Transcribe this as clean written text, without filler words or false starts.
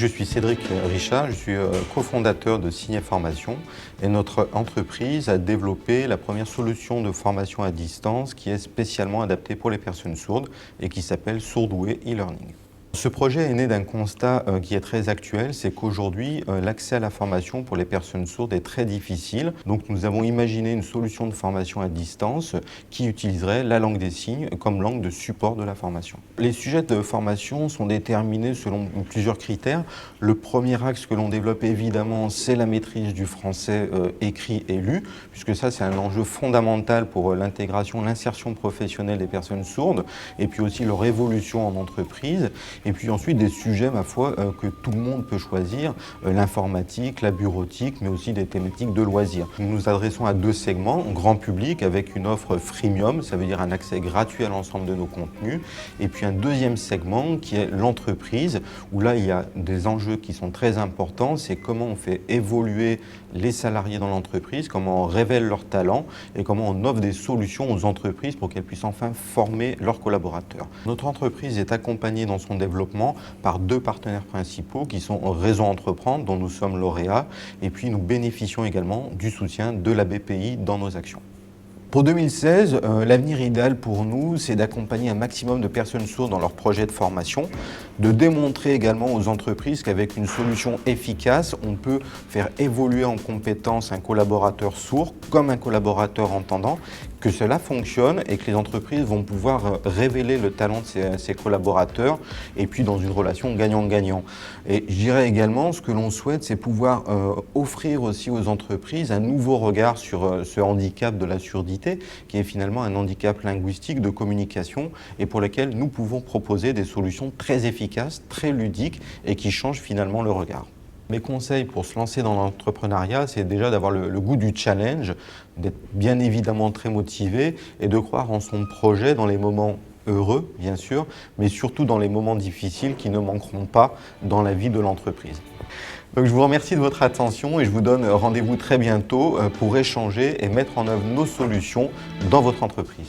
Je suis Cédric Richard, je suis cofondateur de Signet Formation et notre entreprise a développé la première solution de formation à distance qui est spécialement adaptée pour les personnes sourdes et qui s'appelle Sourdway e-learning. Ce projet est né d'un constat qui est très actuel, c'est qu'aujourd'hui, l'accès à la formation pour les personnes sourdes est très difficile. Donc nous avons imaginé une solution de formation à distance qui utiliserait la langue des signes comme langue de support de la formation. Les sujets de formation sont déterminés selon plusieurs critères. Le premier axe que l'on développe évidemment, c'est la maîtrise du français écrit et lu, puisque ça c'est un enjeu fondamental pour l'intégration, l'insertion professionnelle des personnes sourdes, et puis aussi leur évolution en entreprise. Et puis ensuite des sujets, ma foi, que tout le monde peut choisir, l'informatique, la bureautique, mais aussi des thématiques de loisirs. Nous nous adressons à deux segments, grand public avec une offre freemium, ça veut dire un accès gratuit à l'ensemble de nos contenus, et puis un deuxième segment qui est l'entreprise, où là il y a des enjeux qui sont très importants, c'est comment on fait évoluer les salariés dans l'entreprise, comment on révèle leurs talents et comment on offre des solutions aux entreprises pour qu'elles puissent enfin former leurs collaborateurs. Notre entreprise est accompagnée dans son développement par deux partenaires principaux qui sont Réseau Entreprendre, dont nous sommes lauréats, et puis nous bénéficions également du soutien de la BPI dans nos actions. Pour 2016, l'avenir idéal pour nous, c'est d'accompagner un maximum de personnes sourdes dans leurs projets de formation, de démontrer également aux entreprises qu'avec une solution efficace, on peut faire évoluer en compétence un collaborateur sourd comme un collaborateur entendant, que cela fonctionne et que les entreprises vont pouvoir révéler le talent de ces collaborateurs et puis dans une relation gagnant-gagnant. Et je dirais également, ce que l'on souhaite, c'est pouvoir offrir aussi aux entreprises un nouveau regard sur ce handicap de la surdité, qui est finalement un handicap linguistique de communication et pour lequel nous pouvons proposer des solutions très efficaces, très ludiques et qui changent finalement le regard. Mes conseils pour se lancer dans l'entrepreneuriat, c'est déjà d'avoir le goût du challenge, d'être bien évidemment très motivé et de croire en son projet dans les moments heureux, bien sûr, mais surtout dans les moments difficiles qui ne manqueront pas dans la vie de l'entreprise. Donc je vous remercie de votre attention et je vous donne rendez-vous très bientôt pour échanger et mettre en œuvre nos solutions dans votre entreprise.